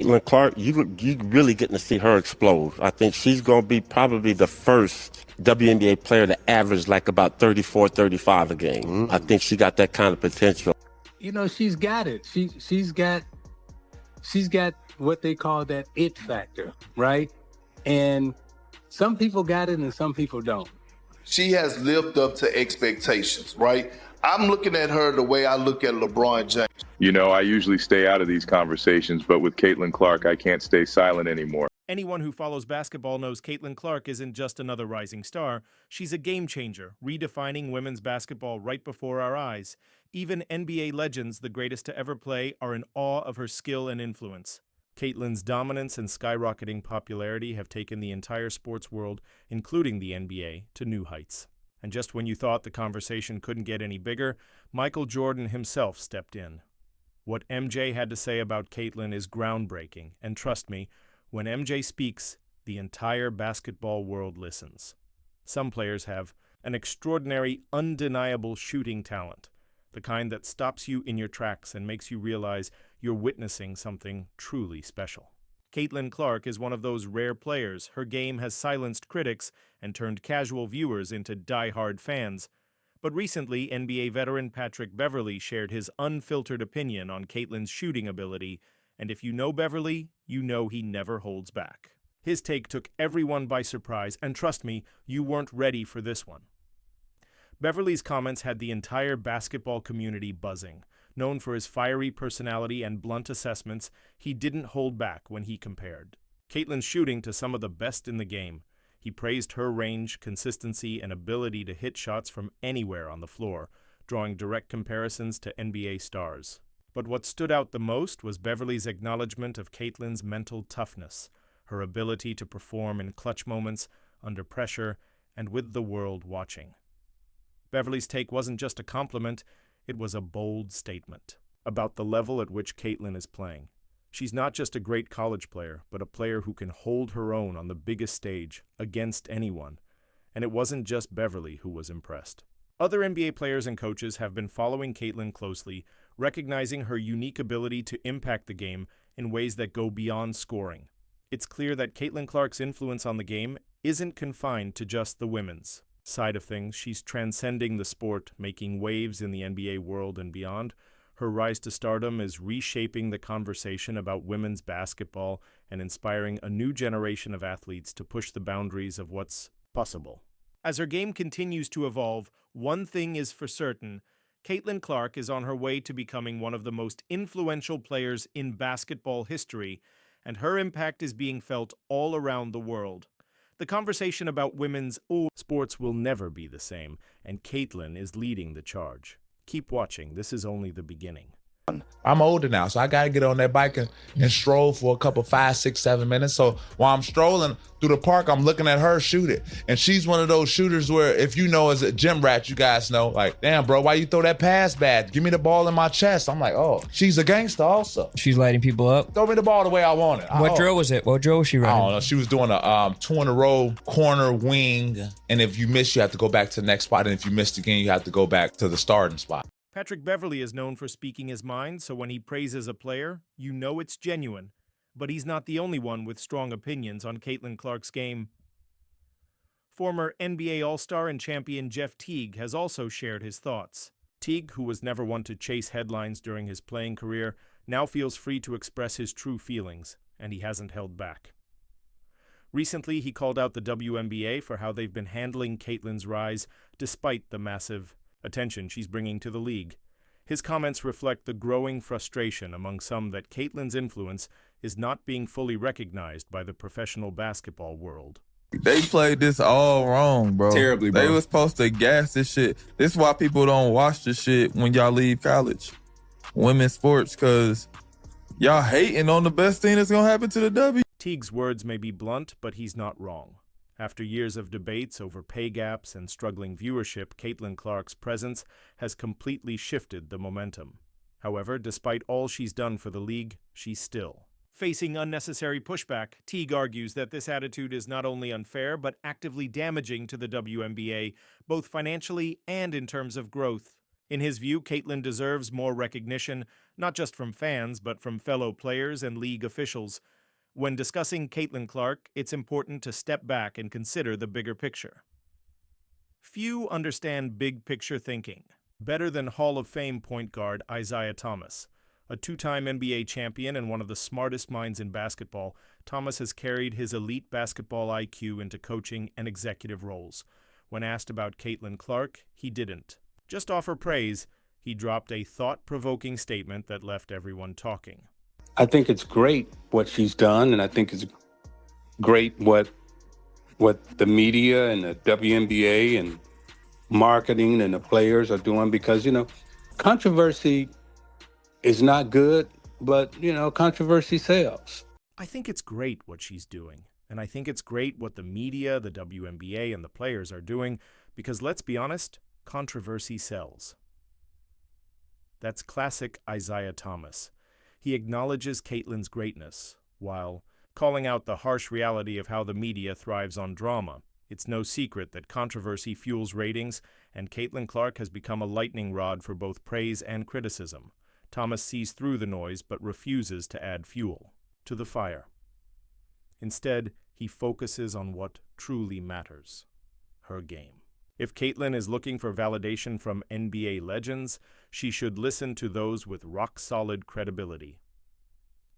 Caitlin Clark, you really getting to see her explode. I think she's going to be probably the first WNBA player to average like about 34, 35 a game. I think she got that kind of potential. You know, she's got it. She's got what they call that it factor, right? And some people got it and some people don't. She has lived up to expectations, right? I'm looking at her the way I look at LeBron James. You know, I usually stay out of these conversations, but with Caitlin Clark, I can't stay silent anymore. Anyone who follows basketball knows Caitlin Clark isn't just another rising star. She's a game changer, redefining women's basketball right before our eyes. Even NBA legends, the greatest to ever play, are in awe of her skill and influence. Caitlin's dominance and skyrocketing popularity have taken the entire sports world, including the NBA, to new heights. And just when you thought the conversation couldn't get any bigger, Michael Jordan himself stepped in. What MJ had to say about Caitlin is groundbreaking, and trust me, when MJ speaks, the entire basketball world listens. Some players have an extraordinary, undeniable shooting talent, the kind that stops you in your tracks and makes you realize you're witnessing something truly special. Caitlin Clark is one of those rare players. Her game has silenced critics and turned casual viewers into die-hard fans. But recently, NBA veteran Patrick Beverley shared his unfiltered opinion on Caitlin's shooting ability, and if you know Beverley, you know he never holds back. His take took everyone by surprise, and trust me, you weren't ready for this one. Beverley's comments had the entire basketball community buzzing. Known for his fiery personality and blunt assessments, he didn't hold back when he compared Caitlin's shooting to some of the best in the game. He praised her range, consistency, and ability to hit shots from anywhere on the floor, drawing direct comparisons to NBA stars. But what stood out the most was Beverley's acknowledgement of Caitlin's mental toughness, her ability to perform in clutch moments, under pressure, and with the world watching. Beverley's take wasn't just a compliment, it was a bold statement about the level at which Caitlin is playing. She's not just a great college player, but a player who can hold her own on the biggest stage, against anyone. And it wasn't just Beverley who was impressed. Other NBA players and coaches have been following Caitlin closely, recognizing her unique ability to impact the game in ways that go beyond scoring. It's clear that Caitlin Clark's influence on the game isn't confined to just the women's side of things. She's transcending the sport, making waves in the NBA world and beyond. Her rise to stardom is reshaping the conversation about women's basketball and inspiring a new generation of athletes to push the boundaries of what's possible. As her game continues to evolve, one thing is for certain: Caitlin Clark is on her way to becoming one of the most influential players in basketball history, and her impact is being felt all around the world. The conversation about women's sports will never be the same, and Caitlin is leading the charge. Keep watching. This is only the beginning. I'm older now, so I got to get on that bike and stroll for a couple, 5, 6, 7 minutes. So while I'm strolling through the park, I'm looking at her shoot it. And she's one of those shooters where, if you know, as a gym rat, you guys know, like, damn, bro, why you throw that pass bad? Give me the ball in my chest. I'm like, oh, she's a gangster also. She's lighting people up. Throw me the ball the way I want it. What drill was it? What drill was she running? I don't know. She was doing a 2-in-a-row corner wing. And if you miss, you have to go back to the next spot. And if you missed again, you have to go back to the starting spot. Patrick Beverley is known for speaking his mind, so when he praises a player, you know it's genuine. But he's not the only one with strong opinions on Caitlin Clark's game. Former NBA All-Star and champion Jeff Teague has also shared his thoughts. Teague, who was never one to chase headlines during his playing career, now feels free to express his true feelings, and he hasn't held back. Recently, he called out the WNBA for how they've been handling Caitlin's rise, despite the massive attention she's bringing to the league. His comments reflect the growing frustration among some that Caitlin's influence is not being fully recognized by the professional basketball world. They played this all wrong, bro. Terribly, bro. They was supposed to gas this shit. This is why people don't watch this shit when y'all leave college. Women's sports, because y'all hating on the best thing that's going to happen to the W. Teague's words may be blunt, but he's not wrong. After years of debates over pay gaps and struggling viewership, Caitlin Clark's presence has completely shifted the momentum. However, despite all she's done for the league, she's still facing unnecessary pushback. Teague argues that this attitude is not only unfair, but actively damaging to the WNBA, both financially and in terms of growth. In his view, Caitlin deserves more recognition, not just from fans, but from fellow players and league officials. When discussing Caitlin Clark, it's important to step back and consider the bigger picture. Few understand big-picture thinking better than Hall of Fame point guard Isaiah Thomas. A two-time NBA champion and one of the smartest minds in basketball, Thomas has carried his elite basketball IQ into coaching and executive roles. When asked about Caitlin Clark, he didn't just offer praise. He dropped a thought-provoking statement that left everyone talking. I think it's great what she's done, and I think it's great what the media and the WNBA and marketing and the players are doing, because, controversy is not good, but, controversy sells. I think it's great what she's doing, and I think it's great what the media, the WNBA, and the players are doing, because let's be honest, controversy sells. That's classic Isaiah Thomas. He acknowledges Caitlin's greatness, while calling out the harsh reality of how the media thrives on drama. It's no secret that controversy fuels ratings, and Caitlin Clark has become a lightning rod for both praise and criticism. Thomas sees through the noise but refuses to add fuel to the fire. Instead, he focuses on what truly matters: her game. If Caitlin is looking for validation from NBA legends, she should listen to those with rock-solid credibility.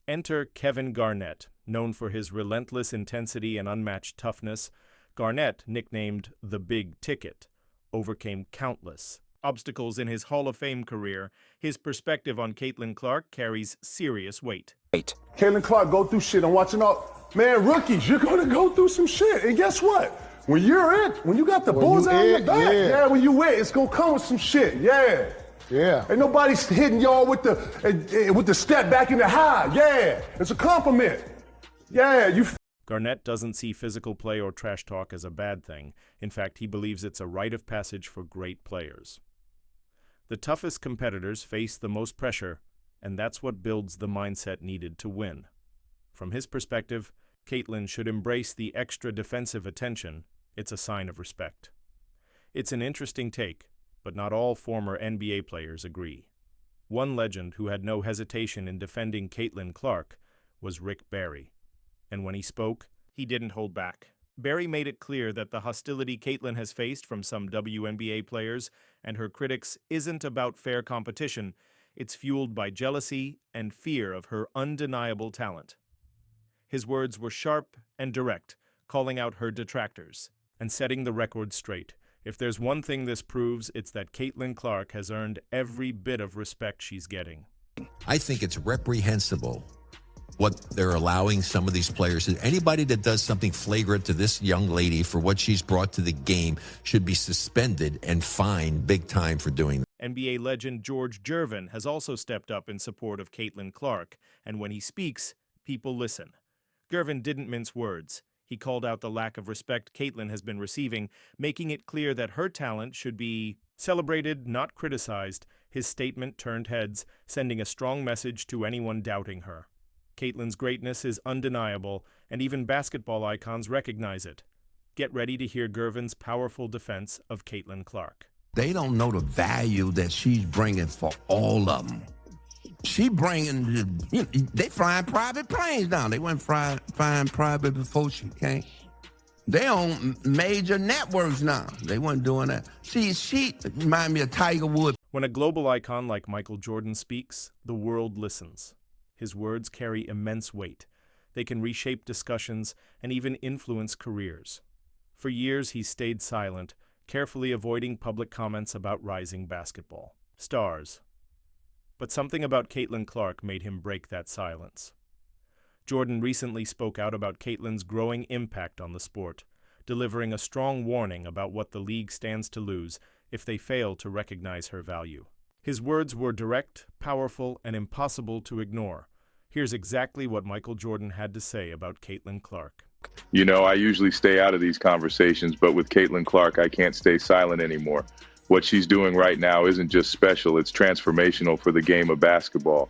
Enter Kevin Garnett, known for his relentless intensity and unmatched toughness. Garnett, nicknamed the Big Ticket, overcame countless obstacles in his Hall of Fame career. His perspective on Caitlin Clark carries serious weight. Caitlin Clark go through shit. I'm watching all, man, rookies, you're going to go through some shit. And guess what? When you're it, when you got the bullseye on your back, when you it, it's going to come with some shit. Yeah. Ain't nobody hitting y'all with the step back in the high. Yeah. It's a compliment. Yeah, Garnett doesn't see physical play or trash talk as a bad thing. In fact, he believes it's a rite of passage for great players. The toughest competitors face the most pressure, and that's what builds the mindset needed to win. From his perspective, Caitlin should embrace the extra defensive attention. It's a sign of respect. It's an interesting take, but not all former NBA players agree. One legend who had no hesitation in defending Caitlin Clark was Rick Barry. And when he spoke, he didn't hold back. Barry made it clear that the hostility Caitlin has faced from some WNBA players and her critics isn't about fair competition. It's fueled by jealousy and fear of her undeniable talent. His words were sharp and direct, calling out her detractors and setting the record straight. If there's one thing this proves, it's that Caitlin Clark has earned every bit of respect she's getting. I think it's reprehensible what they're allowing some of these players. Anybody that does something flagrant to this young lady for what she's brought to the game should be suspended and fined big time for doing that. NBA legend George Gervin has also stepped up in support of Caitlin Clark, and when he speaks, people listen. Gervin didn't mince words. He called out the lack of respect Caitlin has been receiving, making it clear that her talent should be celebrated, not criticized. His statement turned heads, sending a strong message to anyone doubting her. Caitlin's greatness is undeniable, and even basketball icons recognize it. Get ready to hear Gervin's powerful defense of Caitlin Clark. They don't know the value that she's bringing for all of them. She bringing, they flying private planes now. They weren't flying private before she came. They on major networks now. They weren't doing that. She remind me of Tiger Woods. When a global icon like Michael Jordan speaks, the world listens. His words carry immense weight. They can reshape discussions and even influence careers. For years, he's stayed silent, carefully avoiding public comments about rising basketball stars. But something about Caitlin Clark made him break that silence. Jordan recently spoke out about Caitlin's growing impact on the sport, delivering a strong warning about what the league stands to lose if they fail to recognize her value. His words were direct, powerful, and impossible to ignore. Here's exactly what Michael Jordan had to say about Caitlin Clark. I usually stay out of these conversations, but with Caitlin Clark, I can't stay silent anymore. What she's doing right now isn't just special, it's transformational for the game of basketball.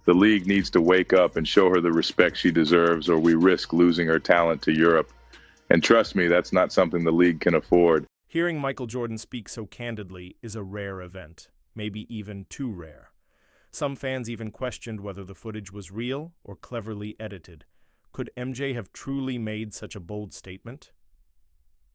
The league needs to wake up and show her the respect she deserves, or we risk losing her talent to Europe. And trust me, that's not something the league can afford. Hearing Michael Jordan speak so candidly is a rare event. maybe even too rare. Some fans even questioned whether the footage was real or cleverly edited. Could MJ have truly made such a bold statement?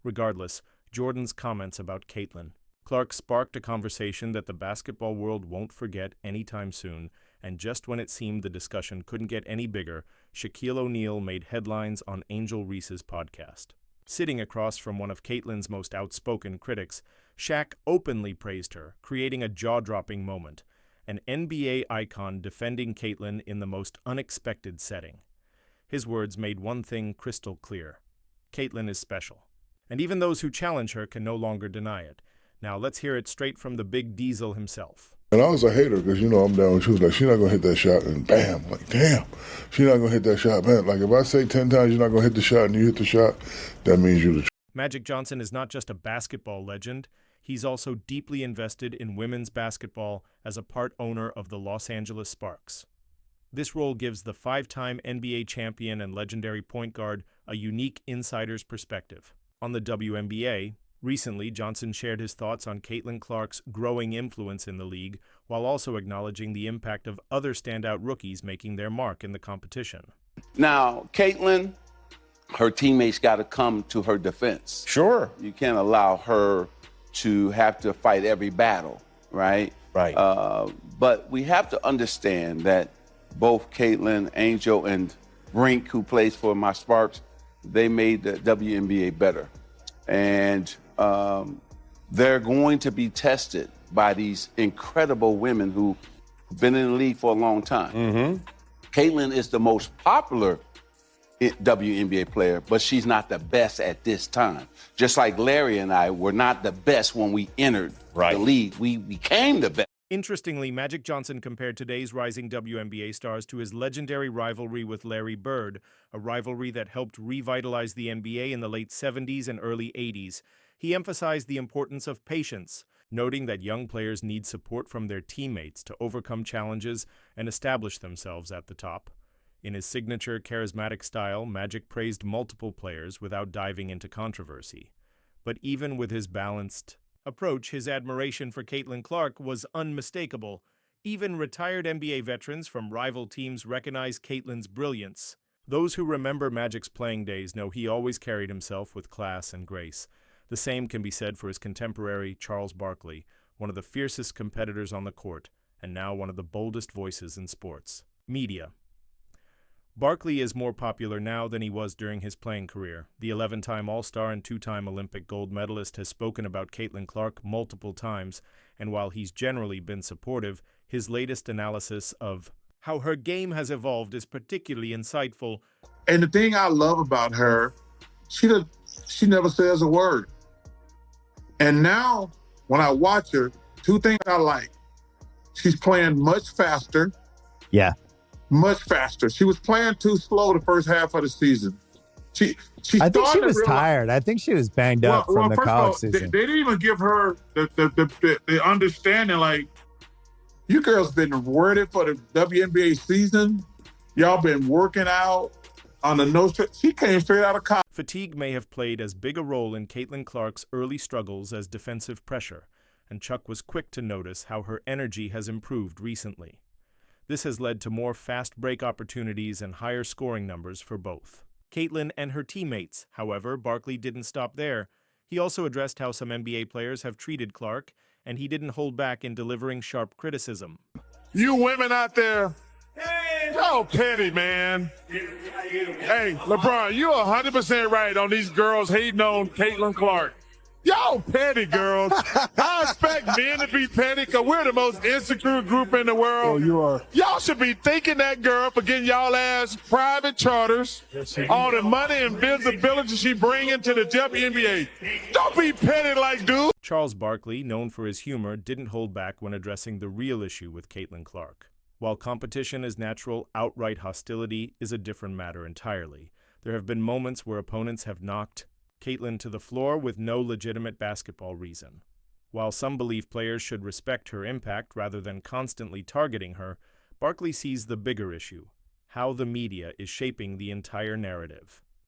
Regardless, Jordan's comments about Caitlin Clark sparked a conversation that the basketball world won't forget anytime soon, and just when it seemed the discussion couldn't get any bigger, Shaquille O'Neal made headlines on Angel Reese's podcast. Sitting across from one of Caitlin's most outspoken critics, Shaq openly praised her, creating a jaw-dropping moment, an NBA icon defending Caitlin in the most unexpected setting. His words made one thing crystal clear: Caitlin is special. And even those who challenge her can no longer deny it. Now let's hear it straight from the big Diesel himself. And I was a hater because, I'm down. She was like, she's not going to hit that shot. And bam, like, damn, she's not going to hit that shot. Man, like, if I say 10 times you're not going to hit the shot and you hit the shot, that means you're the truth. Magic Johnson is not just a basketball legend. He's also deeply invested in women's basketball as a part owner of the Los Angeles Sparks. This role gives the five-time NBA champion and legendary point guard a unique insider's perspective. On the WNBA, recently Johnson shared his thoughts on Caitlin Clark's growing influence in the league, while also acknowledging the impact of other standout rookies making their mark in the competition. Now, Caitlin, her teammates got to come to her defense. Sure. You can't allow her to have to fight every battle, right? Right. But we have to understand that both Caitlin, Angel, and Brink, who plays for my Sparks, they made the WNBA better. And they're going to be tested by these incredible women who've been in the league for a long time. Mm-hmm. Caitlin is the most popular WNBA player, but she's not the best at this time. Just like Larry and I were not the best when we entered the league. We became the best. Interestingly, Magic Johnson compared today's rising WNBA stars to his legendary rivalry with Larry Bird, a rivalry that helped revitalize the NBA in the late 70s and early 80s. He emphasized the importance of patience, noting that young players need support from their teammates to overcome challenges and establish themselves at the top. In his signature charismatic style, Magic praised multiple players without diving into controversy. But even with his balanced approach, his admiration for Caitlin Clark was unmistakable. Even retired NBA veterans from rival teams recognize Caitlin's brilliance. Those who remember Magic's playing days know he always carried himself with class and grace. The same can be said for his contemporary, Charles Barkley, one of the fiercest competitors on the court, and now one of the boldest voices in sports. Media. Barkley is more popular now than he was during his playing career. The 11-time All-Star and 2-time Olympic gold medalist has spoken about Caitlin Clark multiple times, and while he's generally been supportive, his latest analysis of how her game has evolved is particularly insightful. And the thing I love about her, she never says a word. And now, when I watch her, two things I like. She's playing much faster. Yeah. Much faster. She was playing too slow the first half of the season. I think she was tired. I think she was banged up from the college season. They didn't even give her the understanding, like, you girls been worded for the WNBA season. Y'all been working out on the nose. She came straight out of college. Fatigue may have played as big a role in Caitlin Clark's early struggles as defensive pressure, and Chuck was quick to notice how her energy has improved recently. This has led to more fast break opportunities and higher scoring numbers for both. Caitlin and her teammates, however, Barkley didn't stop there. He also addressed how some NBA players have treated Clark, and he didn't hold back in delivering sharp criticism. You women out there, y'all petty, man. Hey, LeBron, you're 100% right on these girls hating on Caitlin Clark. Y'all petty, girls. I expect men to be petty because we're the most insecure group in the world. Oh, you are. Y'all should be thanking that girl for getting y'all ass private charters, all the money and visibility she bringing to the WNBA. Don't be petty like dude. Charles Barkley, known for his humor, didn't hold back when addressing the real issue with Caitlin Clark. While competition is natural, outright hostility is a different matter entirely. There have been moments where opponents have knocked Caitlin to the floor with no legitimate basketball reason. While some believe players should respect her impact rather than constantly targeting her, Barkley sees the bigger issue: how the media is shaping the entire narrative.